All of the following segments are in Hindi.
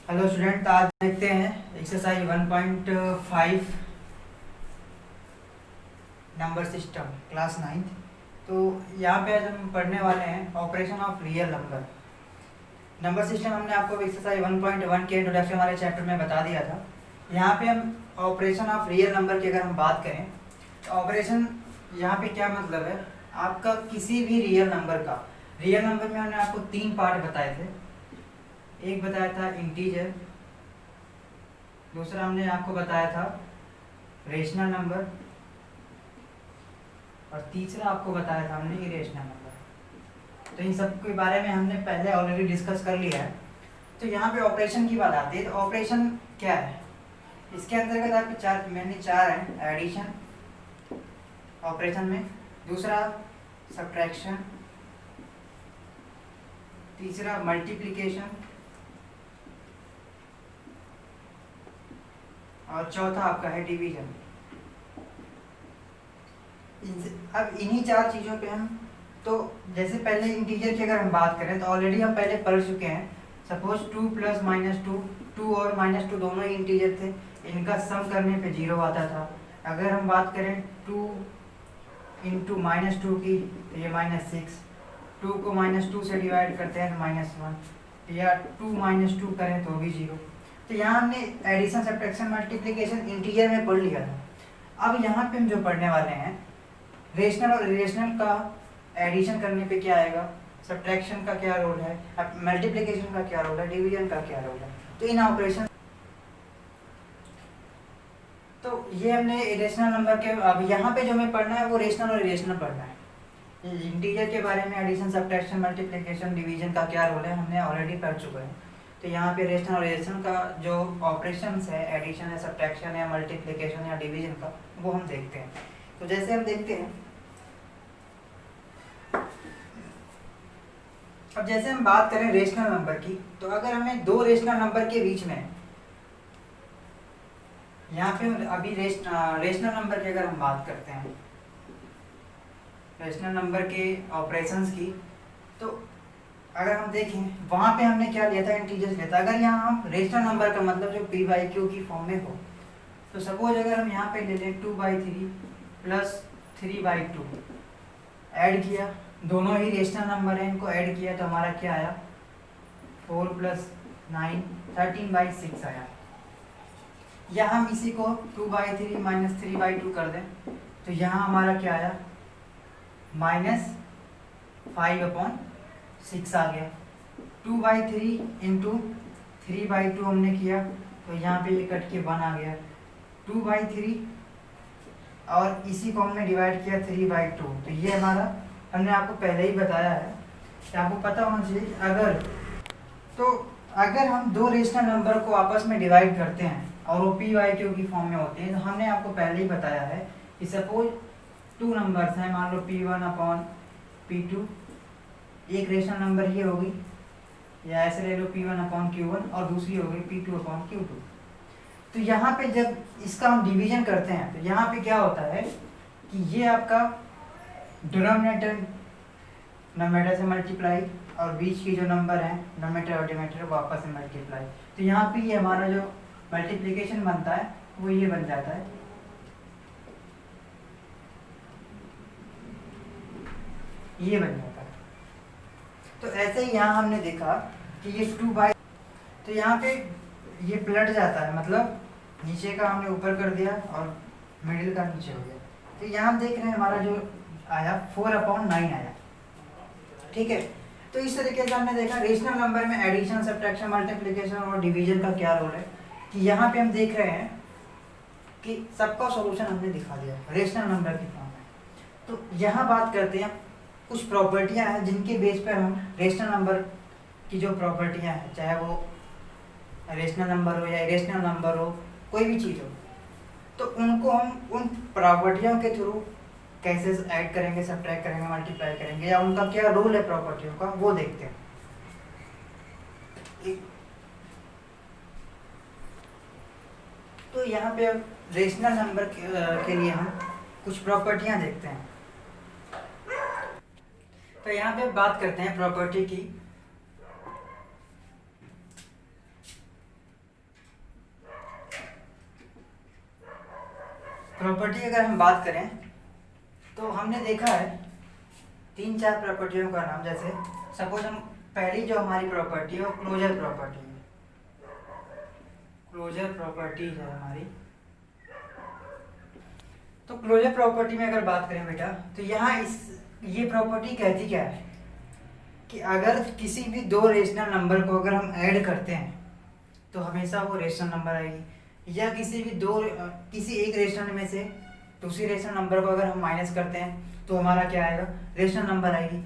हेलो स्टूडेंट, आज देखते हैं exercise 1.5 number system class 9th। तो यहाँ पे आज हम पढ़ने वाले हैं operation of real number. Number system हमने आपको एक्सरसाइज 1.1 के इंट्रोडक्शन वाले चैप्टर में बता दिया था। यहाँ पे हम ऑपरेशन ऑफ रियल नंबर की अगर हम बात करें तो ऑपरेशन यहाँ पे क्या मतलब है, आपका किसी भी रियल नंबर का, रियल नंबर में हमने आपको 3 पार्ट बताए थे। एक बताया था इंटीजर, दूसरा हमने आपको बताया था रेशनल नंबर, और तीसरा आपको बताया था हमने इरेशनल नंबर। तो इन सब के बारे में हमने पहले ऑलरेडी डिस्कस कर लिया है। तो यहाँ पे ऑपरेशन की बात आती है, तो ऑपरेशन क्या है, इसके अंतर्गत आपके मेनली चार हैं। एडिशन ऑपरेशन में, दूसरा सब्ट्रैक्शन, तीसरा मल्टीप्लिकेशन, और चौथा आपका है डिवीजन। अब इन्हीं चार चीज़ों पे हम, तो जैसे पहले इंटीजर की अगर हम बात करें तो ऑलरेडी हम पहले पढ़ चुके हैं। सपोज 2 + -2, 2 और -2 दोनों ही इंटीजर थे, इनका सम करने पे 0 आता था। अगर हम बात करें 2 × -2 की तो ये -6, 2 को -2 से डिवाइड करते हैं तो -1, या 2 - 2 करें तो भी 0। तो यहाँ हमने एडिशन, सब्ट्रैक्शन, मल्टीप्लिकेशन इंटीजर में पढ़ लिया था। अब यहाँ पे हम जो पढ़ने वाले हैं रेशनल और इरेशनल का एडिशन करने पे क्या आएगा, सब्ट्रैक्शन का क्या रोल है, मल्टीप्लिकेशन का क्या रोल है, डिवीजन का क्या रोल है। तो इन ऑपरेशन, तो ये हमने इरेशनल नंबर के, अब यहाँ पे जो हमें पढ़ना है वो रेशनल और इरेशनल पढ़ना है। इंटीजर के बारे में एडिशन, सब्ट्रैक्शन, मल्टीप्लिकेशन, डिवीजन का क्या रोल है हमने ऑलरेडी पढ़ चुके हैं। तो यहाँ पे रेशनल और इरेशनल का जो ऑपरेशंस है, एडिशन है, सब्ट्रैक्शन है, मल्टीप्लिकेशन या डिवीजन का, वो हम देखते हैं। तो जैसे हम देखते हैं, अब जैसे हम बात करें रेशनल नंबर की, तो अगर हमें दो रेशनल नंबर के बीच में, यहाँ पे अभी रेशनल नंबर की अगर हम बात करते हैं, रेशनल नंबर के ऑपरेशंस की, तो अगर हम देखें वहाँ पे हमने क्या लिया था, इंटीजर्स लिया था। अगर यहाँ हम रेशनल नंबर का मतलब जो p/q की फॉर्म में हो, तो सपोज अगर हम यहाँ पे ले लें 2/3 + 3/2, ऐड किया, दोनों ही रेशनल नंबर हैं, इनको ऐड किया तो हमारा क्या आया, 4 + 9 13/6 आया। या हम इसी को 2/3 - 3/2 कर दें तो यहाँ हमारा क्या आया, -5/6 आ गया। 2/3 × 3/2 हमने किया तो यहाँ पे ये कट के 1 आ गया। 2/3 और इसी को हमने डिवाइड किया 3/2, तो ये हमारा, हमने आपको पहले ही बताया है कि आपको पता होना चाहिए, अगर हम दो रेशनल नंबर को आपस में डिवाइड करते हैं और वो p/q की फॉर्म में होते हैं, तो हमने आपको पहले ही बताया है कि सपोज 2 नंबर्स हैं, मान लो p1/p2, एक रेशनल नंबर ये होगी, या ऐसे ले लो p1/q1, और दूसरी होगी p2/q2। तो यहाँ पे जब इसका हम डिवीजन करते हैं तो यहाँ पे क्या होता है कि ये आपका डिनोमिनेटर नोमिनेटर से मल्टीप्लाई, और बीच की जो नंबर है नोमिनेटर और डिनोमिनेटर वो आपस में मल्टीप्लाई। तो यहाँ पे ये हमारा जो मल्टीप्लिकेशन बनता है वो ये बन जाता है, ये बन जाता है। तो ऐसे ही यहाँ हमने देखा कि ये 2/, तो यहाँ पे ये पलट जाता है, मतलब नीचे का हमने ऊपर कर दिया और मिडिल का नीचे हो गया। तो यहाँ हम देख रहे हैं हमारा जो आया 4/9 आया, ठीक है। तो इस तरीके से हमने देखा रेशनल नंबर में एडिशन, सब्ट्रैक्शन, मल्टीप्लिकेशन और डिवीजन का क्या रोल है, कि यहाँ पे हम देख रहे हैं कि सबका सॉल्यूशन हमने दिखा दिया रेशनल नंबर की फॉर्म में। तो यहाँ बात करते हैं कुछ प्रॉपर्टियाँ हैं जिनके बेस पर हम रेशनल नंबर की जो प्रॉपर्टियाँ हैं, चाहे वो रेशनल नंबर हो या इरेशनल नंबर हो, कोई भी चीज़ हो, तो उनको हम उन प्रॉपर्टियों के थ्रू कैसे ऐड करेंगे, सब्ट्रैक्ट करेंगे, मल्टीप्लाई करेंगे, या उनका क्या रोल है प्रॉपर्टियों का, वो देखते हैं। तो यहाँ पे अब रेशनल नंबर के लिए हम कुछ प्रॉपर्टियाँ देखते हैं। तो यहाँ पे बात करते हैं प्रॉपर्टी की। प्रॉपर्टी अगर हम बात करें तो हमने देखा है 3-4 प्रॉपर्टियों का नाम। जैसे सपोज हम पहली जो हमारी प्रॉपर्टी है वो क्लोजर प्रॉपर्टी है। क्लोजर प्रॉपर्टी है हमारी। तो क्लोजर प्रॉपर्टी में अगर बात करें बेटा तो यहाँ ये प्रॉपर्टी कहती क्या है कि अगर किसी भी दो रेशनल नंबर को अगर हम ऐड करते हैं तो हमेशा वो रेशनल नंबर आएगी, या किसी एक रेशनल में से दूसरी रेशनल नंबर को अगर हम माइनस करते हैं तो हमारा क्या आएगा, रेशनल नंबर आएगी।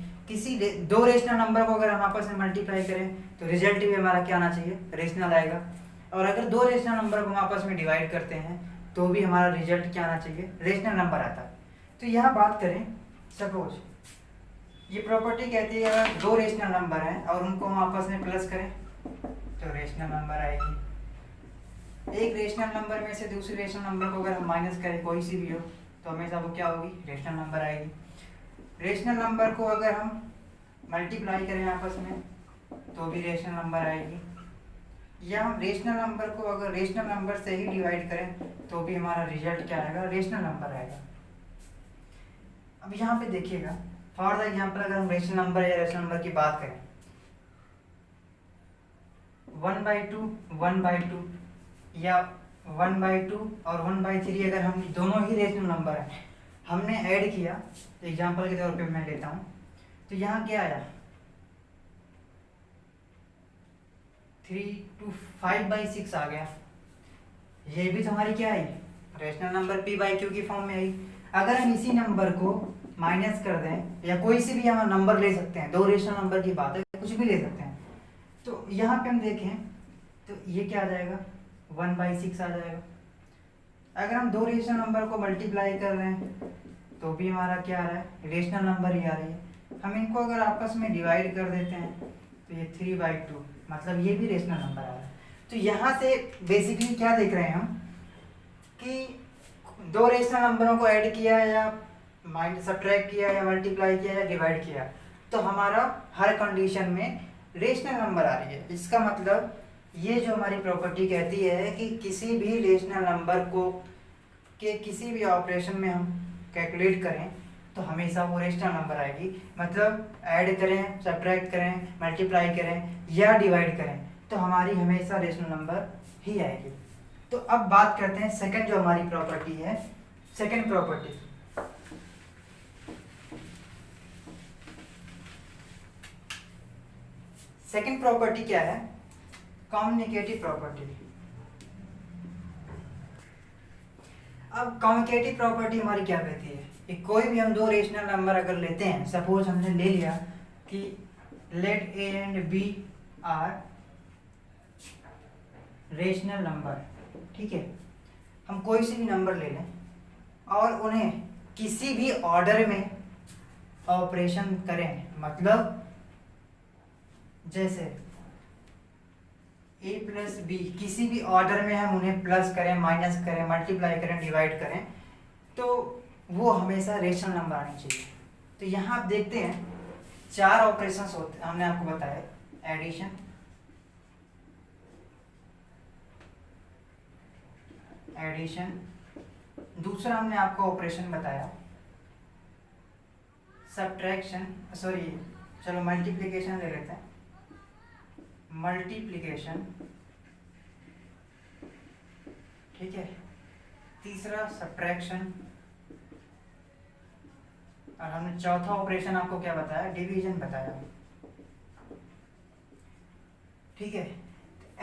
दो रेशनल नंबर को अगर हम आपस में मल्टीप्लाई करें तो रिजल्ट भी हमारा क्या आना चाहिए, रेशनल आएगा। और अगर दो रेशनल नंबर को हम आपस में डिवाइड करते हैं तो भी हमारा रिजल्ट क्या आना चाहिए, रेशनल नंबर आता है। तो यहाँ बात करें, सपोज ये प्रॉपर्टी कहती है अगर दो रेशनल नंबर हैं और उनको हम आपस में प्लस करें तो रेशनल नंबर आएगी। एक रेशनल नंबर में से दूसरे रेशनल नंबर को अगर हम माइनस करें कोई सी भी हो तो हमेशा वो क्या होगी, रेशनल नंबर आएगी। रेशनल नंबर को अगर हम मल्टीप्लाई करें आपस में तो भी रेशनल नंबर आएगी, या हम रेशनल नंबर को अगर रेशनल नंबर से ही डिवाइड करें तो भी हमारा रिजल्ट क्या आएगा, रेशनल नंबर आएगा। अब यहाँ पे देखिएगा, फॉर द एग्जाम्पल अगर हम रेशनल नंबर या रेशनल नंबर की बात करें 1/2 1/2 या 1/2 और 1/3, अगर हम दोनों ही रेशनल नंबर हैं हमने ऐड किया, एग्जाम्पल के तौर पे मैं लेता हूँ, तो यहाँ क्या आया 3 to 5/6 आ गया। ये भी तो हमारी क्या आई, रेशनल नंबर p/q की फॉर्म में आई। अगर हम इसी नंबर को माइनस कर दें, या कोई सी भी हम नंबर ले सकते हैं, दो रेशनल नंबर की बात है, कुछ भी ले सकते हैं, तो यहाँ पे हम देखें तो ये क्या आ जाएगा, 1/6 आ जाएगा। अगर हम दो रेशनल नंबर को मल्टीप्लाई कर रहे हैं तो भी हमारा क्या आ रहा है, रेशनल नंबर ही आ रही है। हम इनको अगर आपस में डिवाइड कर देते हैं तो ये 3/2, मतलब ये भी रेशनल नंबर आ रहा है। तो यहाँ से बेसिकली क्या देख रहे हैं हम कि दो रेशनल नंबरों को ऐड किया या सब्ट्रैक्ट किया या मल्टीप्लाई किया या डिवाइड किया तो हमारा हर कंडीशन में रेशनल नंबर आ रही है। इसका मतलब ये जो हमारी प्रॉपर्टी कहती है कि किसी भी रेशनल नंबर को के किसी भी ऑपरेशन में हम कैलकुलेट करें तो हमेशा वो रेशनल नंबर आएगी। मतलब ऐड करें, सब्ट्रैक्ट करें, मल्टीप्लाई करें या डिवाइड करें तो हमारी हमेशा रेशनल नंबर ही आएगी। तो अब बात करते हैं सेकंड जो हमारी प्रॉपर्टी है, सेकंड प्रॉपर्टी। सेकंड प्रॉपर्टी क्या है, कम्युनिकेटिव प्रॉपर्टी। अब कम्युनिकेटिव प्रॉपर्टी हमारी क्या कहती है कि कोई भी हम दो रेशनल नंबर अगर लेते हैं, सपोज हमने ले लिया कि let a and b are rational number, ठीक है, हम कोई सी भी नंबर ले लें और उन्हें किसी भी ऑर्डर में ऑपरेशन करें, मतलब जैसे a प्लस बी किसी भी ऑर्डर में हम उन्हें प्लस करें, माइनस करें, मल्टीप्लाई करें, डिवाइड करें तो वो हमेशा रेशनल नंबर आनी चाहिए। तो यहाँ आप देखते हैं 4 ऑपरेशंस होते हैं, हमने आपको बताया, एडिशन, दूसरा हमने आपको ऑपरेशन बताया सब्ट्रैक्शन, चलो मल्टीप्लिकेशन ले लेते हैं, मल्टीप्लिकेशन, ठीक है, तीसरा सब्ट्रैक्शन, और हमने चौथा ऑपरेशन आपको क्या बताया, डिवीजन बताया, ठीक है।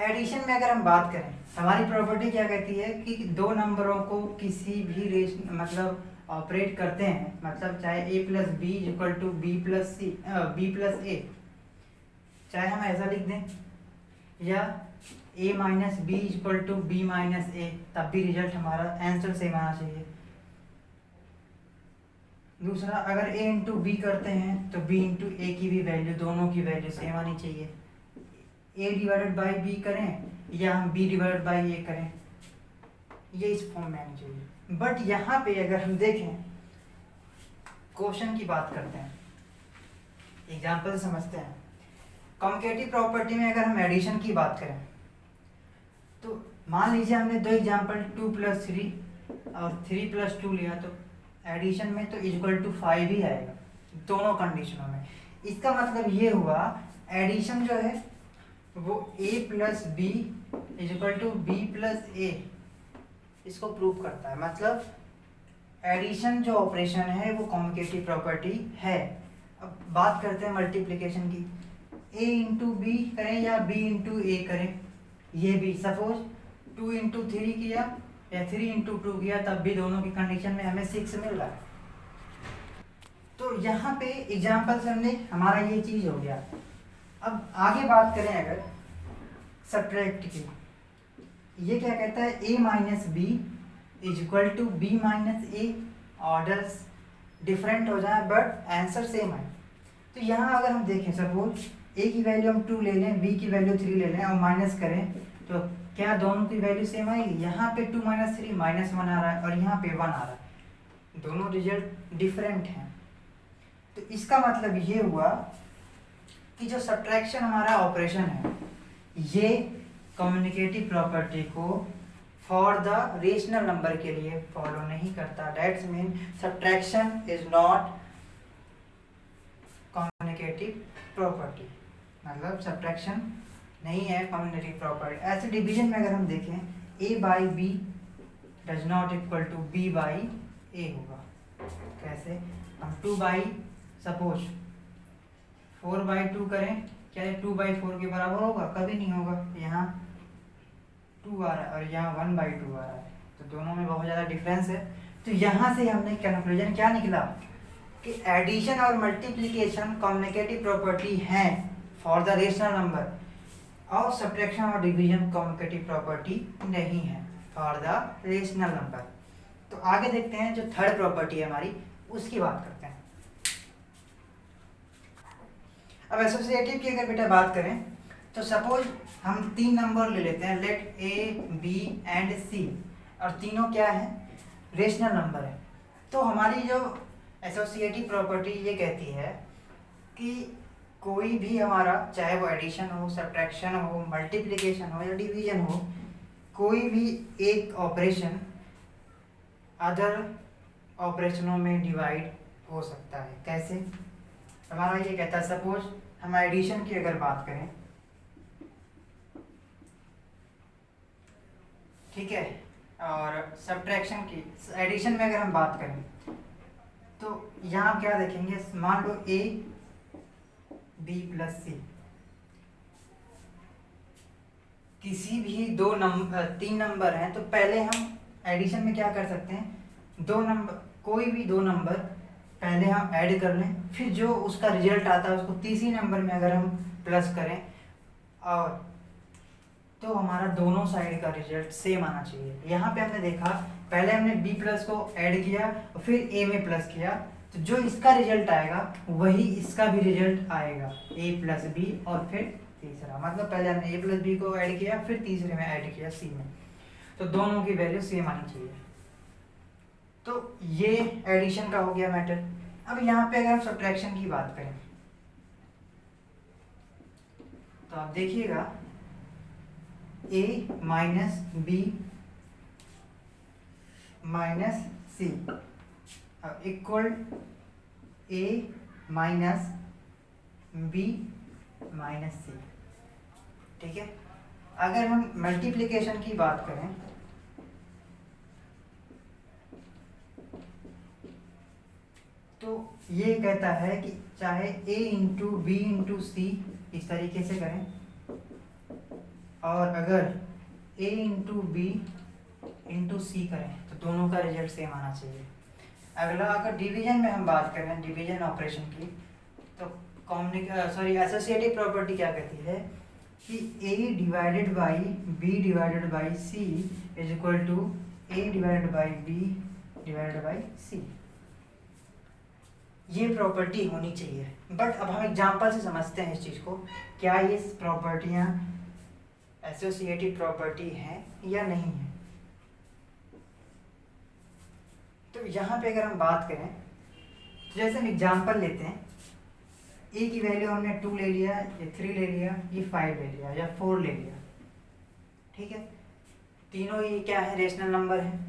एडिशन में अगर हम बात करें, हमारी प्रॉपर्टी क्या कहती है कि दो नंबरों को किसी भी रेशन मतलब ऑपरेट करते हैं, मतलब चाहे a plus B equal to B plus A, चाहे हम ऐसा लिख दें, या a minus B equal to B minus A, तब भी रिजल्ट हमारा आंसर सेम आना चाहिए। दूसरा, अगर a इंटू बी करते हैं तो b इंटू ए की भी वैल्यू, दोनों की वैल्यू सेम आनी चाहिए। a डिवाइडेड बाई बी करें या हम b डिवाइडेड बाई ए करें, ये इस फॉर्म में आनी चाहिए। बट यहाँ पे अगर हम देखें, क्वेश्चन की बात करते हैं, एग्जाम्पल समझते हैं। कम्युनिकेटिव प्रॉपर्टी में अगर हम एडिशन की बात करें तो मान लीजिए हमने दो एग्जाम्पल 2 + 3 और 3 + 2 लिया तो एडिशन में तो इक्वल टू 5 ही आएगा दोनों कंडीशनों में। इसका मतलब ये हुआ एडिशन जो है वो a + b = b + a इसको प्रूव करता है। मतलब एडिशन जो ऑपरेशन है वो कॉम्युटेटिव प्रॉपर्टी है। अब बात करते हैं मल्टीप्लिकेशन की, a × b करें या b × a करें। ये भी सपोज 2 × 3 किया या 3 × 2 किया तब भी दोनों की कंडीशन में हमें 6 मिल रहा है। तो यहाँ पे एग्जाम्पल से हमने हमारा ये चीज़ हो गया। अब आगे बात करें अगर सब्ट्रैक्ट की, ये क्या कहता है a - b = b - a। Orders different हो जाए बट आंसर सेम है। तो यहाँ अगर हम देखें सपोज a की वैल्यू हम 2 ले लें, b की वैल्यू 3 ले लें और माइनस करें तो क्या दोनों की वैल्यू सेम आएगी? यहाँ पे 2 - 3 -1 आ रहा है और यहाँ पे 1 आ रहा है, दोनों रिजल्ट डिफरेंट हैं। तो इसका मतलब ये हुआ कि जो सब्ट्रैक्शन हमारा ऑपरेशन है ये कम्युनिकेटिव प्रॉपर्टी को फॉर द रेशनल नंबर के लिए फॉलो नहीं करता। That's mean subtraction is not communicative property, मतलब सब्ट्रैक्शन नहीं है कम्युनिकेटिव प्रॉपर्टी। ऐसे डिवीजन में अगर हम देखें a/b does not equal to b/a होगा। कैसे? हम 2 सपोज 4/2 करें, क्या ये 2/4 के बराबर होगा? कभी नहीं होगा। यहाँ 2 आ रहा है और यहाँ 1/2 आ रहा है, तो दोनों में बहुत ज़्यादा डिफरेंस है। तो यहाँ से हमने कंक्लूजन क्या निकला कि एडिशन और मल्टीप्लिकेशन कम्युनिकेटिव प्रॉपर्टी हैं फॉर द रेशनल नंबर और सब्ट्रैक्शन और डिवीजन कम्युनिकेटिव प्रॉपर्टी नहीं है फॉर द रेशनल नंबर। तो आगे देखते हैं जो थर्ड प्रॉपर्टी है हमारी, उसकी बात करते हैं। अब एसोसिएटिव की अगर बेटा बात करें तो सपोज हम 3 नंबर ले लेते हैं, let a, b and c, और तीनों क्या है? रेशनल नंबर है। तो हमारी जो एसोसिएटिव प्रॉपर्टी ये कहती है कि कोई भी हमारा, चाहे वो एडिशन हो, सब्ट्रैक्शन हो, मल्टीप्लिकेशन हो या डिवीजन हो, कोई भी एक ऑपरेशन अदर ऑपरेशनों में डिवाइड हो सकता है। कैसे? हमारा ये कहता है सपोज हम एडिशन की अगर बात करें, ठीक है, और सब्ट्रैक्शन की, एडिशन में अगर हम बात करें तो यहाँ क्या देखेंगे? मान लो a b + c, किसी भी 3 नंबर हैं तो पहले हम एडिशन में क्या कर सकते हैं? 2 नंबर, कोई भी 2 नंबर पहले हम ऐड कर लें, फिर जो उसका रिजल्ट आता है उसको तीसरी नंबर में अगर हम प्लस करें, और तो हमारा दोनों साइड का रिजल्ट सेम आना चाहिए। यहाँ पे हमने देखा पहले हमने b+ को ऐड किया और फिर a में प्लस किया, तो जो इसका रिजल्ट आएगा वही इसका भी रिजल्ट आएगा, a + b और फिर तीसरा। मतलब पहले हमने a + b को ऐड किया फिर तीसरे में ऐड किया c में, तो दोनों की वैल्यू सेम आनी चाहिए। तो ये एडिशन का हो गया मैटर। अब यहाँ पे अगर हम सब्ट्रैक्शन की बात करें तो आप देखिएगा a - b - c equal a - b - c, ठीक है। अगर हम मल्टीप्लिकेशन की बात करें तो ये कहता है कि चाहे a × b × c इस तरीके से करें, और अगर a × b × c करें तो दोनों का रिजल्ट सेम आना चाहिए। अगला अगर डिवीजन में हम बात करें, डिवीजन ऑपरेशन की, तो एसोसिएटिव प्रॉपर्टी क्या कहती है कि a / b / c = a / b / c, ये प्रॉपर्टी होनी चाहिए। बट अब हम एग्जांपल से समझते हैं इस चीज़ को, क्या ये प्रॉपर्टियाँ एसोसिएटिव प्रॉपर्टी हैं या नहीं है। तो यहाँ पे अगर हम बात करें तो जैसे हम एग्जांपल लेते हैं, a की वैल्यू हमने 2 ले लिया, ये 3 ले लिया, ये 5 ले लिया या 4 ले लिया, ठीक है। तीनों ही क्या है? रेशनल नंबर है।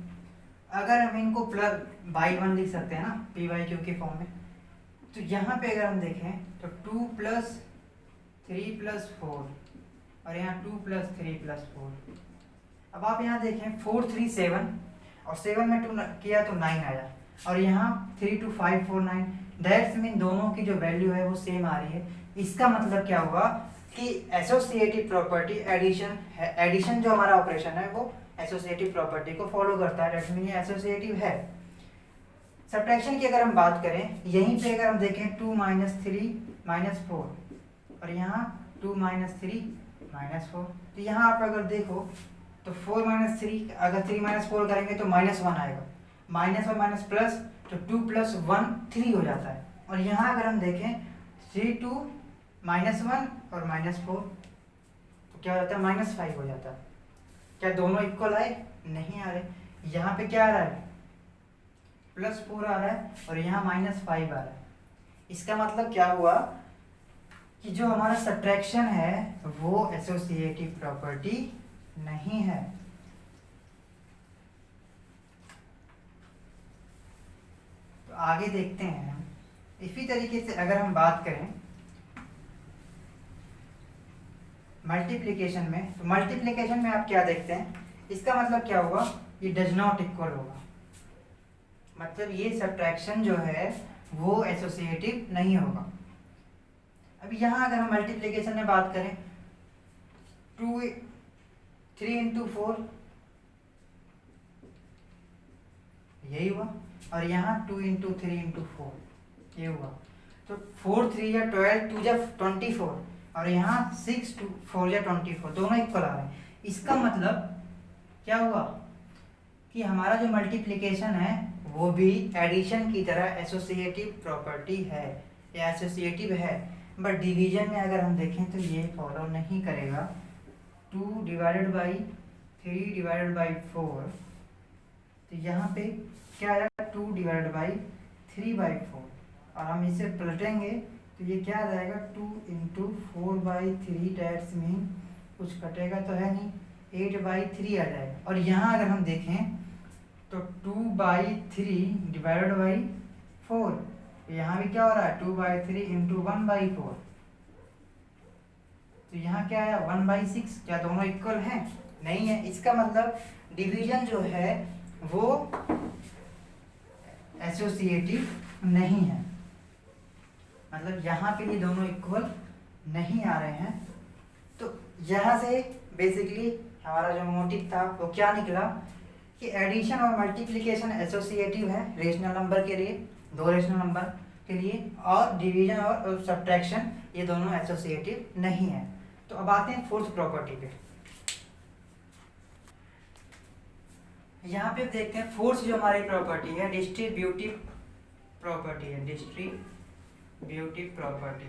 अगर हम इनको प्लस बाई 1 लिख सकते हैं ना, पी बाई क्यू के फॉर्म में, तो यहाँ पे अगर हम देखें तो 2 + 3 + 4 और यहाँ 2 + 3 + 4। अब आप यहाँ देखें 4 3 7 और 7 में 2 किया तो 9 आया, और यहाँ 3 2 5 4 9, दैट्स मीन दोनों की जो वैल्यू है वो सेम आ रही है। इसका मतलब क्या हुआ कि एसोसिएटिव प्रॉपर्टी एडिशन है, एडिशन जो हमारा ऑपरेशन है वो एसोसिएटिव प्रॉपर्टी को फॉलो करता है, दैट्स मीन ये एसोसिएटिव है। सब्ट्रैक्शन की अगर हम बात करें, यहीं पे अगर हम देखें 2 - 3 - 4 और यहाँ 2 - 3 - 4, तो यहाँ आप अगर देखो तो 4 - 3, अगर 3 - 4 करेंगे तो -1 आएगा, -1 माइनस प्लस, तो 2 + 1 3 हो जाता है। और यहाँ अगर हम देखें 3 2 -1 और -4 तो क्या हो जाता है, -5 हो जाता है। क्या दोनों इक्वल आए? नहीं आ रहे। यहाँ पे क्या आ रहा है, +4 आ रहा है और यहाँ -5 आ रहा है। इसका मतलब क्या हुआ कि जो हमारा सब्ट्रैक्शन है वो एसोसिएटिव प्रॉपर्टी नहीं है। तो आगे देखते हैं। इसी तरीके से अगर हम बात करें मल्टीप्लिकेशन में, तो मल्टीप्लिकेशन में आप क्या देखते हैं, इसका मतलब क्या होगा, ये डज नॉट इक्वल होगा, मतलब ये सब्ट्रैक्शन जो है वो एसोसिएटिव नहीं होगा। अब यहाँ अगर हम मल्टीप्लिकेशन में बात करें 3 × 4 यही हुआ, और यहाँ 2 × 3 × 4 ये हुआ, तो 4 3 या 12 2 या 24 और यहाँ 6 2 4 या 24 दोनों इक्वल आ रहे हैं। इसका मतलब क्या हुआ कि हमारा जो मल्टीप्लिकेशन है वो भी एडिशन की तरह एसोसिएटिव प्रॉपर्टी है या एसोसिएटिव है, बट डिवीजन में अगर हम देखें तो ये फॉलो नहीं करेगा। 2 / 3 / 4, तो यहाँ पे क्या आएगा, 2 / 3/4, और हम इसे पलटेंगे तो ये क्या आ जाएगा, 2 × 4/3, डेट्स मीन कुछ कटेगा तो है नहीं, 8/3 आ जाएगा। और यहाँ अगर हम देखें तो 2/3 / 4, तो यहाँ भी क्या हो रहा है, 2/3 × 1/4, तो यहाँ क्या आया 1/6। क्या दोनों इक्वल हैं? नहीं है। इसका मतलब डिवीजन जो है वो एसोसिएटिव नहीं है, मतलब यहाँ पे ये दोनों इक्वल नहीं आ रहे हैं। तो यहाँ से बेसिकली हमारा जो मोटिव था वो क्या निकला कि एडिशन और मल्टीप्लिकेशन एसोसिएटिव है रेशनल नंबर के लिए, दो रेशनल नंबर के लिए, और डिवीजन और सब्ट्रैक्शन ये दोनों एसोसिएटिव नहीं है। तो अब आते हैं फोर्थ प्रॉपर्टी पे। यहाँ पे देखते हैं फोर्थ जो हमारी प्रॉपर्टी है डिस्ट्रीब्यूटिव प्रॉपर्टी है, डिस्ट्रीब्यूटिव प्रॉपर्टी।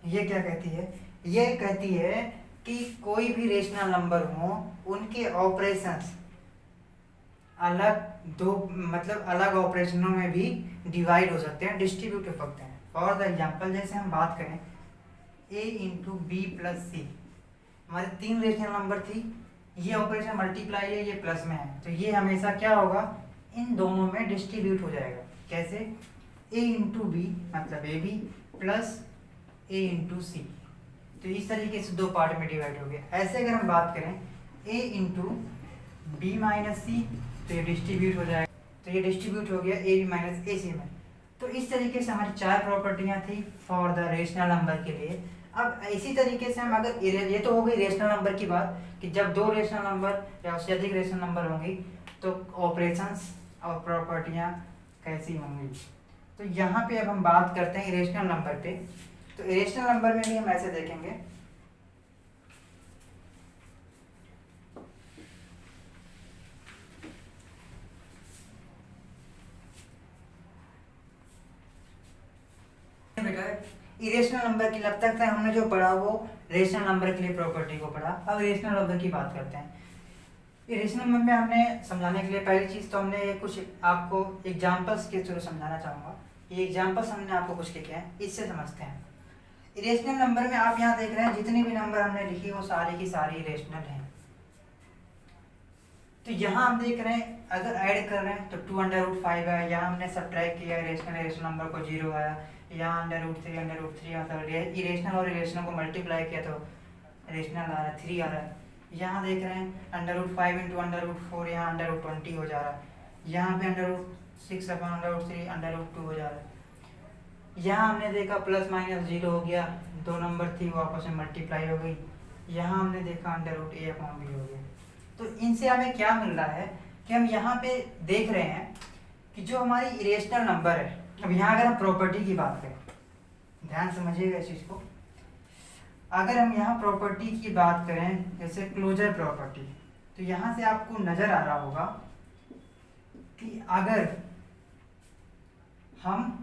ये क्या कहती है? ये कहती है कि कोई भी रेशनल नंबर हो उनके ऑपरेशंस अलग दो, मतलब अलग ऑपरेशनों में भी डिवाइड हो सकते हैं, डिस्ट्रीब्यूट हो सकते हैं। फॉर द एग्जांपल जैसे हम बात करें a × b + c, हमारे 3 रेशनल नंबर थी, ये ऑपरेशन मल्टीप्लाई है, ये प्लस में है, तो ये हमेशा क्या होगा, इन दोनों में डिस्ट्रीब्यूट हो जाएगा। कैसे? a × b मतलब ab प्लस a × c, तो इस तरीके से दो पार्ट में डिवाइड हो गया। ऐसे अगर हम बात करें a × b - c, तो ये डिस्ट्रीब्यूट हो जाएगा, तो ये डिस्ट्रीब्यूट हो गया ab - ac में। तो इस तरीके से हमारी 4 प्रॉपर्टियां थी फॉर द रेशनल नंबर के लिए। अब इसी तरीके से हम अगर ये तो हो गई रेशनल नंबर की बात कि जब दो रेशनल नंबर या उससे अधिक रेशनल नंबर होंगी तो ऑपरेशंस और प्रॉपर्टियां कैसी होंगी। तो यहाँ पे अब हम बात करते हैं इरेशनल नंबर पे। तो इरेशनल नंबर में भी हम ऐसे देखेंगे बेटा, इरेशनल नंबर की अब तक हमने जो पढ़ा वो रेशनल नंबर के लिए प्रॉपर्टी को पढ़ा। अब इरेशनल नंबर की बात करते हैं। इरेशनल नंबर में हमने समझाने के लिए पहली चीज़ तो हमने कुछ आपको एग्जांपल्स के थ्रू समझाना चाहूँगा। ये एग्जांपल्स हमने आपको कुछ लिखे हैं, इससे समझते हैं। इरेशनल नंबर में आप यहाँ देख रहे हैं जितने भी नंबर हमने लिखे वो सारे की सारी इरेशनल हैं। तो यहाँ हम देख रहे हैं अगर ऐड कर रहे हैं तो 2√5 है, यहाँ हमने सब्ट्रैक्ट किया इरेशनल नंबर को 0 आया, यहाँ √3 मतलब इरेशनल और इरेशनल को मल्टीप्लाई किया तो इरेशनल आ रहा है 3 आ रहा है। यहाँ देख रहे हैं √5 इंटू √4 यहाँ √20 हो जा रहा है, यहाँ पे √6 अपॉन √3 √2 हो जा रहा है। यहाँ हमने देखा प्लस माइनस 0 हो गया, दो नंबर थी वो आपस में मल्टीप्लाई हो गई, यहाँ हमने देखा √a अपॉन b हो गया। तो इनसे हमें क्या मिल रहा है कि हम यहाँ पे देख रहे हैं कि जो हमारी इरेशनल नंबर है, अब यहाँ अगर हम प्रॉपर्टी की बात करें, ध्यान समझिएगा इस चीज़ को, अगर हम यहाँ प्रॉपर्टी की बात करें जैसे क्लोजर प्रॉपर्टी, तो यहाँ से आपको नज़र आ रहा होगा कि अगर हम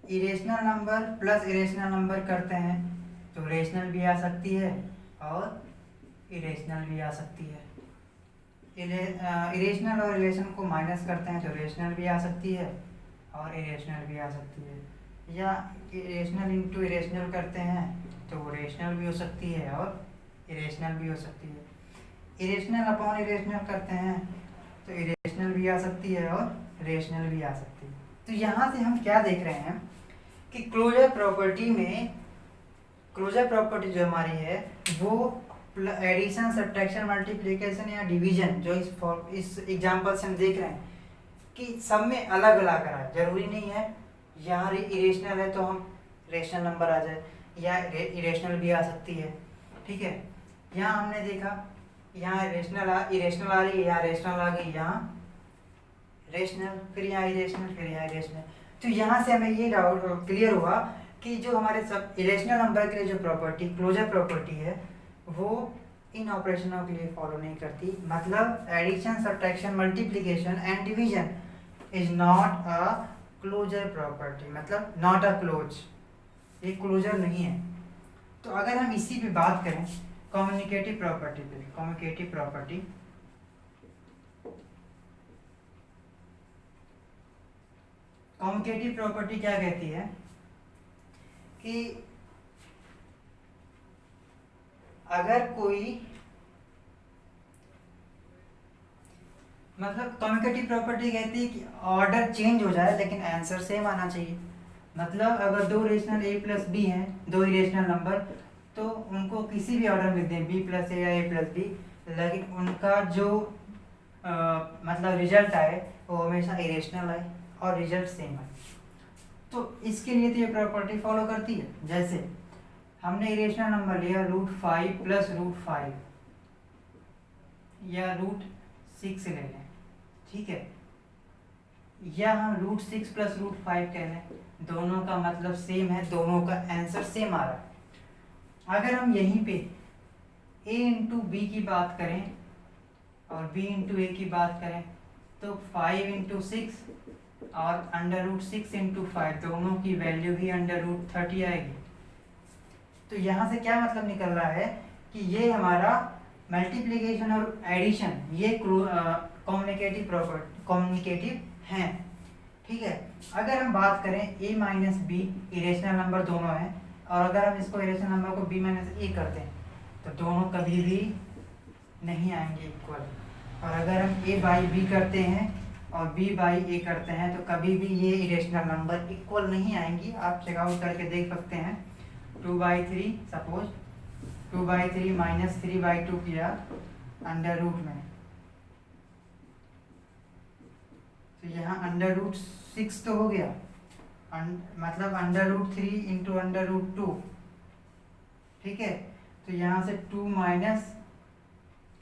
irrational number plus irrational number करते हैं तो रेशनल भी आ सकती है और इरेशनल भी आ सकती है। इरेशनल और रिलेशन को माइनस करते हैं तो रेशनल भी आ सकती है और इरेशनल भी आ सकती है, या इरेशनल इंटू इरेशनल करते हैं तो वो रेशनल भी हो सकती है और इरेशनल भी हो सकती है। इरेशनल अपॉन इरेशनल करते हैं तो इरेशनल भी आ सकती है और रेशनल भी आ सकती है। तो यहाँ से हम क्या देख रहे हैं कि क्लोजर प्रॉपर्टी में, क्लोजर प्रॉपर्टी जो हमारी है वो एडिशन सब्ट्रैक्शन मल्टीप्लिकेशन या डिवीजन जो इस एग्जांपल से हम देख रहे हैं कि सब में अलग अलग रहा है, जरूरी नहीं है यहाँ इरेशनल है तो हम रेशनल नंबर आ जाए, या इरेशनल भी आ सकती है। ठीक है, यहाँ हमने देखा यहाँ इरेशनल आ रही है, यहाँ रेशनल आ गई, यहाँ रेशनल, फिर यहाँ इरेशनल, फिर यहाँ इरेशनल। तो यहाँ से हमें ये डाउट क्लियर हुआ कि जो हमारे सब इरेशनल नंबर के लिए जो प्रॉपर्टी क्लोजर प्रॉपर्टी है वो इन ऑपरेशनों के लिए फॉलो नहीं करती, मतलब addition subtraction multiplication and division is not a closure property, मतलब नॉट अ क्लोज, ये क्लोजर नहीं है। तो अगर हम इसी पे बात करें कम्युनिकेटिव प्रॉपर्टी पे, कम्युनिकेटिव प्रॉपर्टी कम्युनिकेटिव प्रॉपर्टी क्या कहती है कि अगर कोई, मतलब कम्युनिकेटिव प्रॉपर्टी कहती है कि ऑर्डर चेंज हो जाए लेकिन आंसर सेम आना चाहिए। मतलब अगर दो रेशनल a प्लस बी हैं, दो इरेशनल नंबर, तो उनको किसी भी ऑर्डर में लिख दें b प्लस ए या a प्लस बी, लेकिन उनका जो मतलब रिजल्ट आए वो हमेशा इरेशनल आए और रिजल्ट सेम आए। तो इसके लिए तो ये प्रॉपर्टी फॉलो करती है। जैसे हमने इरेशनल नंबर लिया √5 प्लस √5 या √6 ले लें, ठीक है, या हम √6 प्लस √5 कह लें, दोनों का मतलब सेम है, दोनों का आंसर सेम आ रहा है। अगर हम यहीं पे a इंटू बी की बात करें और b इंटू ए की बात करें तो 5 इंटू 6 और √6 इंटू 5 दोनों की वैल्यू भी √30 आएगी। तो यहाँ से क्या मतलब निकल रहा है कि ये हमारा मल्टीप्लिकेशन और एडिशन ये कम्युनिकेटिव प्रॉपर्टी कम्युनिकेटिव हैं। ठीक है, अगर हम बात करें a minus b, irrational number दोनों हैं, और अगर हम इसको इरेशनल नंबर को b माइनस ए करते हैं तो दोनों कभी भी नहीं आएंगे इक्वल। और अगर हम a बाई बी करते हैं और b बाई ए करते हैं तो कभी भी ये इरेशनल नंबर इक्वल नहीं आएंगी। आप चेकआउट करके देख सकते हैं। 2/3 सपोज 2/3 माइनस 3/2 किया अंडर रूट में, तो यहाँ √6 तो हो गया, मतलब √3 इंटू √2, ठीक है। तो यहाँ से 2 माइनस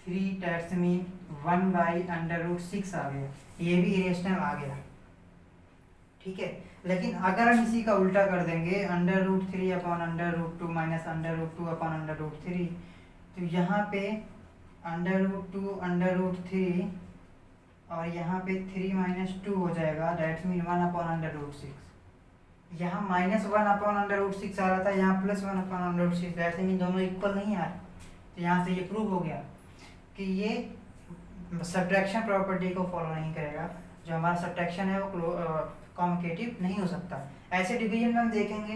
3 टैट्स मीन 1/√6 आ गया, ये भी इरेशनल आ गया, ठीक है। लेकिन अगर हम इसी का उल्टा कर देंगे √3 अपॉन √2 माइनस √2 अपॉन √3, तो यहाँ पे √2 √3 और यहाँ पे 3 माइनस 2 हो जाएगा, दैट्स मीन 1 अपॉन √6। यहाँ -1 अपॉन √6 आ रहा था, यहाँ +1 अपॉन √6, दैट्स मीन दोनों इक्वल नहीं आ रहे। तो यहाँ से ये प्रूव हो गया कि ये सब्ट्रैक्शन प्रॉपर्टी को फॉलो नहीं करेगा। जो हमारा सब्ट्रैक्शन है वो कम्युनिकेटिव नहीं हो सकता। ऐसे डिवीजन में हम देखेंगे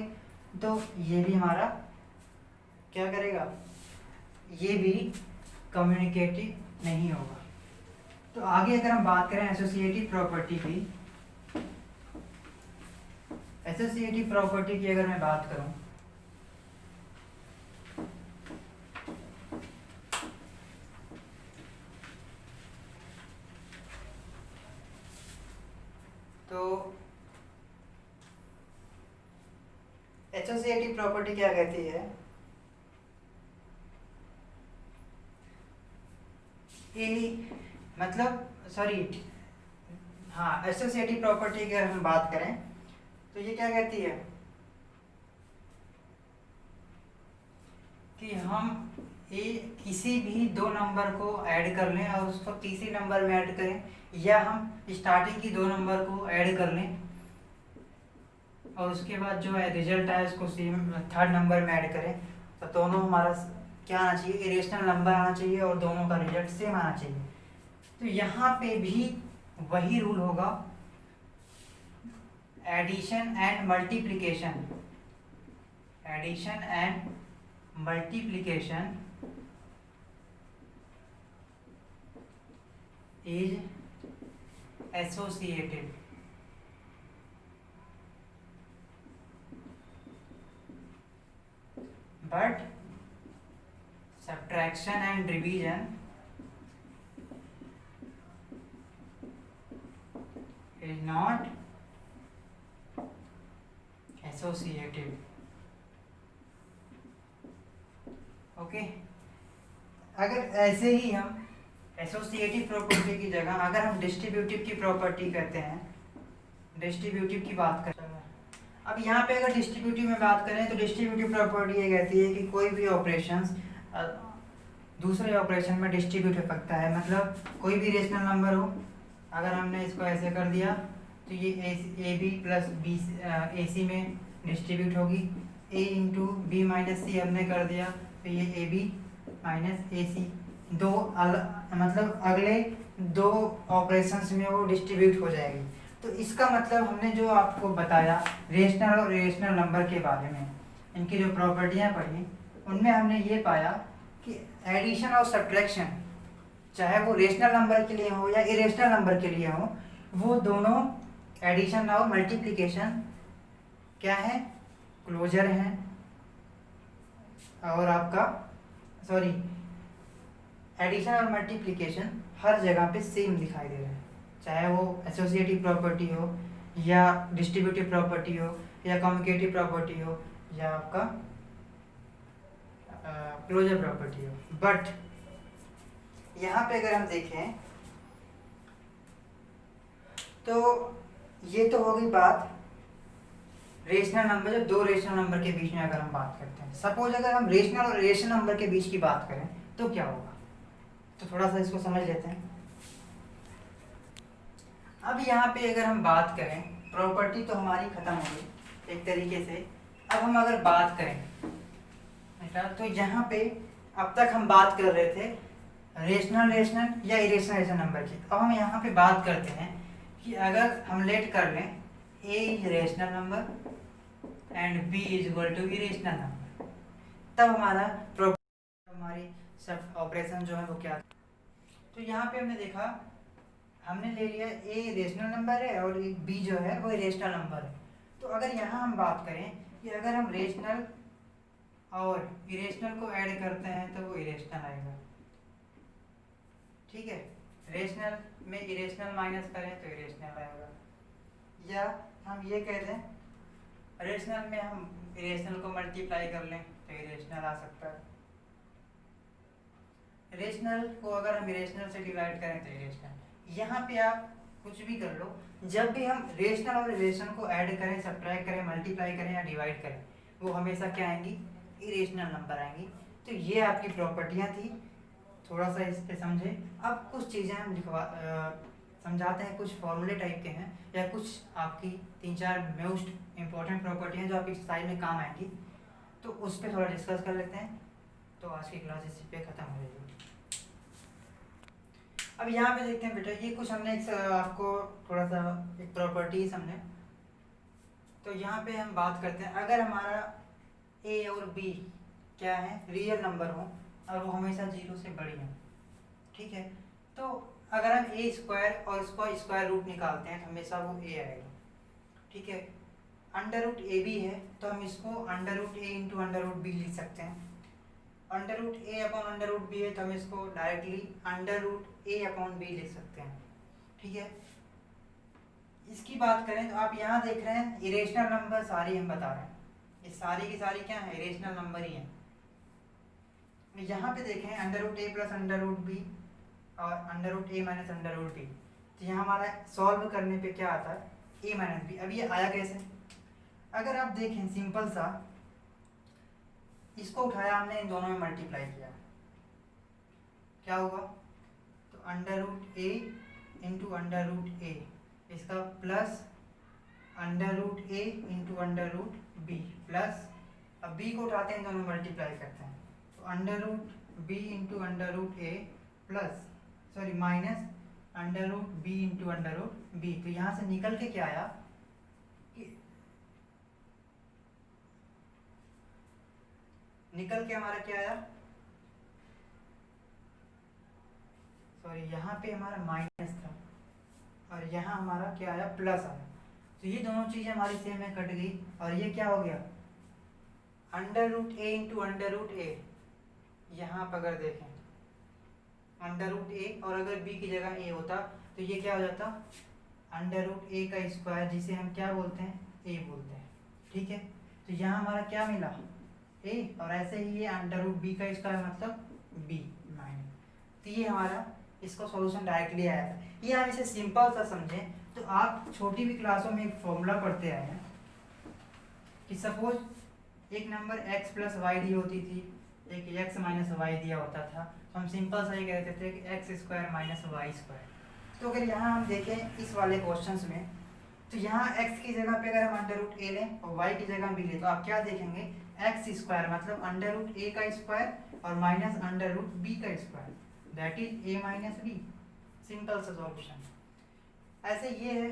तो ये भी हमारा क्या करेगा, ये भी कम्युनिकेटिव नहीं होगा। तो आगे अगर हम बात करें एसोसिएटिव प्रॉपर्टी की, एसोसिएटिव प्रॉपर्टी की अगर मैं बात करूं तो एसोसिएटिव प्रॉपर्टी क्या कहती है, मतलब सॉरी, हाँ, एसोसिएटिव प्रॉपर्टी की अगर हम बात करें तो ये क्या कहती है कि हम किसी भी दो नंबर को ऐड कर लें और उसको तीसरे नंबर में ऐड करें, या हम स्टार्टिंग की दो नंबर को ऐड कर लें और उसके बाद जो है रिजल्ट आए उसको सेम थर्ड नंबर में ऐड करें, तो दोनों हमारा क्या आना चाहिए, इरेशनल नंबर आना चाहिए और दोनों का रिजल्ट सेम आना चाहिए। तो यहाँ पे भी वही रूल होगा, addition and multiplication, addition and multiplication is associated, but subtraction and division is not associative। Okay, अगर ऐसे ही हम एसोसिएटिव प्रॉपर्टी की जगह अगर हम डिस्ट्रीब्यूटिव की प्रॉपर्टी कहते हैं, डिस्ट्रीब्यूटिव की बात करें, अब यहाँ पे अगर डिस्ट्रीब्यूटिव में बात करें तो डिस्ट्रीब्यूटिव प्रॉपर्टी ये कहती है कि कोई भी ऑपरेशंस दूसरे ऑपरेशन में डिस्ट्रीब्यूट हो सकता है। मतलब कोई भी रेशनल नंबर हो, अगर हमने इसको ऐसे कर दिया तो ये ए बी प्लस बी ए सी में डिस्ट्रीब्यूट होगी, ए इंटू बी माइनस सी हमने कर दिया तो ये ए बी माइनस ए सी दो मतलब अगले दो ऑपरेशंस में वो डिस्ट्रीब्यूट हो जाएगी। तो इसका मतलब हमने जो आपको बताया रेशनल और इरेशनल नंबर के बारे में, इनकी जो प्रॉपर्टियां पढ़ी उनमें हमने ये पाया कि एडिशन और सब्ट्रैक्शन चाहे वो रेशनल नंबर के लिए हो या इरेशनल नंबर के लिए हो, वो दोनों एडिशन और मल्टीप्लिकेशन क्या है, क्लोजर हैं। और आपका सॉरी, एडिशन और मल्टीप्लिकेशन हर जगह पे सेम दिखाई दे रहा है, चाहे वो एसोसिएटिव प्रॉपर्टी हो या डिस्ट्रीब्यूटिव प्रॉपर्टी हो या कम्युनिकेटिव प्रॉपर्टी हो या आपका क्लोजर प्रॉपर्टी हो। बट यहाँ पे अगर हम देखें तो ये तो होगी बात रेशनल नंबर, जो दो रेशनल नंबर के बीच में अगर हम बात करते हैं। सपोज अगर हम रेशनल और इरेशनल नंबर के बीच की बात करें तो क्या होगा, तो थोड़ा सा इसको समझ लेते हैं। अब यहाँ पे अगर हम बात करें, प्रॉपर्टी तो हमारी खत्म हो गई एक तरीके से। अब हम अगर बात करें बेटा, तो यहाँ पे अब तक हम बात कर रहे थे रेशनल या इरेशनल नंबर की। अब हम यहाँ पे बात करते हैं कि अगर हम लेट कर लें A is rational number and B is equal to irrational number, तब हमारी सब ऑपरेशन जो है वो क्या। तो यहाँ पे हमने देखा, हमने ले लिया ए रेशनल नंबर है और बी जो है वो इरेशनल नंबर है। तो अगर यहाँ हम बात करें कि अगर हम रेशनल और इरेशनल को ऐड करते हैं तो वो इरेशनल आएगा, ठीक है। रेशनल में इरेशनल माइनस करें तो इरेशनल आएगा, या हम ये कह दें रेशनल में हम इरेशनल को मल्टीप्लाई कर लें तो इरेशनल आ सकता है। रेशनल को अगर हम इरेशनल से डिवाइड करें तो इरेशनल। यहाँ पे आप कुछ भी कर लो, जब भी हम रेशनल और इरेशनल को ऐड करें, सब्ट्रैक्ट करें, मल्टीप्लाई करें या डिवाइड करें, वो हमेशा क्या आएंगी, इरेशनल नंबर आएंगी। तो ये आपकी प्रॉपर्टियाँ थी, थोड़ा सा इस पे समझे। अब कुछ चीज़ें हम समझाते हैं, कुछ फॉर्मूले टाइप के हैं या कुछ आपकी 3-4 मोस्ट इम्पॉर्टेंट प्रॉपर्टी हैं जो आपकी स्टाइल में काम आएंगी, तो उस पर थोड़ा डिस्कस कर लेते हैं। तो आज की क्लास इसी पे ख़त्म हो जाएगी। अब यहाँ पे देखते हैं बेटा, ये कुछ हमने आपको थोड़ा सा एक प्रॉपर्टी समझे। तो यहाँ पे हम बात करते हैं, अगर हमारा ए और बी क्या है, रियल नंबर हो और वो हमेशा 0 से बड़ी हो। ठीक है, तो अगर हम ए स्क्वायर और इसका स्क्वायर रूट निकालते हैं तो हमेशा वो ए आएगा। ठीक है, अंडर रूट ए बी है तो हम इसको under root A into under root B लिख सकते हैं। अंडर रूट ए अपॉन अंडर रूट बी है तो हम इसको डायरेक्टली अंडर रूट ए अपॉन बी लिख सकते हैं। ठीक है, इसकी बात करें तो आप यहाँ देख रहे हैं इरेशनल नंबर सारी हम बता रहे हैं, ये सारी की सारी क्या है, इरेशनल नंबर ही है। यहाँ पे देखें under root A plus under root B और अंडर रूट ए माइनस अंडर रूट बी, तो यहाँ हमारा सॉल्व करने पे क्या आता है, ए माइनस बी। अब ये आया कैसे, अगर आप देखें सिंपल सा, इसको उठाया हमने इन दोनों में मल्टीप्लाई किया, क्या हुआ, तो under root A into under root A, इसका plus under root A into under root B plus, अब बी को उठाते हैं इन दोनों मल्टीप्लाई करते हैं, तो under root B into under root A plus sorry minus under root B into under root B. तो यहाँ से निकल के क्या आया, निकल के हमारा क्या आया, सॉरी यहाँ पे हमारा माइनस था और यहाँ हमारा क्या आया, प्लस आया। तो ये दोनों चीज़ें हमारी सेम में कट गई और ये क्या हो गया, under root A into under root ए। यहाँ पर अगर देखें अंडर रूट ए और अगर बी की जगह ए होता तो ये क्या हो जाता, अंडर रूट ए का स्क्वायर, जिसे हम क्या बोलते हैं, ए बोलते हैं। ठीक है, तो यहाँ हमारा क्या मिला, ए, और ऐसे ही ये अंडर रूट बी का स्क्वायर मतलब बी माइनस। तो ये हमारा इसका सॉल्यूशन डायरेक्टली आया था। ये हम इसे सिंपल सा समझें तो आप छोटी भी क्लासों में एक फॉर्मूला पढ़ते आए हैं कि सपोज एक नंबर x प्लस वाई दी होती थी, एक x माइनस वाई दिया होता था, तो हम सिंपल सा ये कहते थे कि x square minus y square. तो अगर यहाँ हम देखें इस वाले क्वेश्चंस में, तो यहाँ x की जगह पे अगर हम अंडर रूट ए लें और y की जगह b लें तो आप क्या देखेंगे, एक्स स्क्वायर मतलब अंडर रूट ए का स्क्वायर और माइनस अंडर रूट बी का square, that is a minus b. Simple सा सॉल्यूशन। ऐसे ये है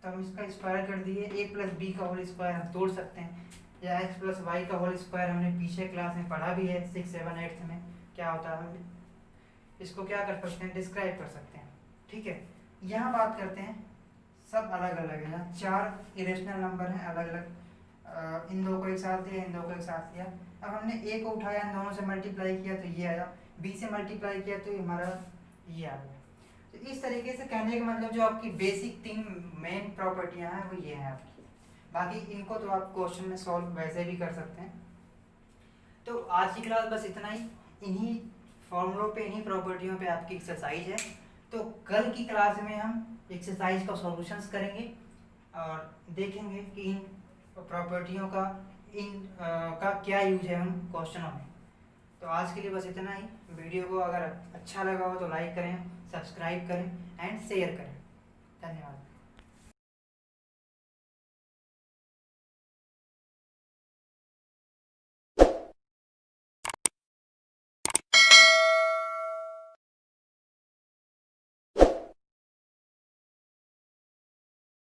तो हम इसका स्क्वायर कर दिए, ए प्लस बी का होल स्क्वायर हम तोड़ सकते हैं, या एक्स प्लस वाई का होल स्क्वायर हमने पीछे क्लास में पढ़ा भी है 6, 7, 8 में क्या होता है, हम इसको क्या कर सकते हैं, डिस्क्राइब कर सकते हैं। ठीक है, यहाँ बात करते हैं सब अलग अलग है, यहाँ 4 इरेशनल नंबर हैं अलग अलग, इन दो को एक साथ दिया, इन दो को एक साथ दिया। अब हमने ए को उठाया, इन दोनों से मल्टीप्लाई किया तो ये आया, बी से मल्टीप्लाई किया तो हमारा ये आ गया। तो इस तरीके से कहने का मतलब जो आपकी बेसिक 3 मेन प्रॉपर्टियां हैं वो ये हैं आपकी, बाकी इनको तो आप क्वेश्चन में सॉल्व वैसे भी कर सकते हैं। तो आज की क्लास बस इतना ही, इन्हीं फॉर्मूलों पे, इन्हीं प्रॉपर्टियों पे आपकी एक्सरसाइज है। तो कल की क्लास में हम एक्सरसाइज का सॉल्यूशंस करेंगे और देखेंगे कि इन प्रॉपर्टियों का का क्या यूज है उन क्वेश्चनों में। तो आज के लिए बस इतना ही। वीडियो को अगर अच्छा लगा हो तो लाइक करें, सब्सक्राइब करें एंड शेयर करें। धन्यवाद।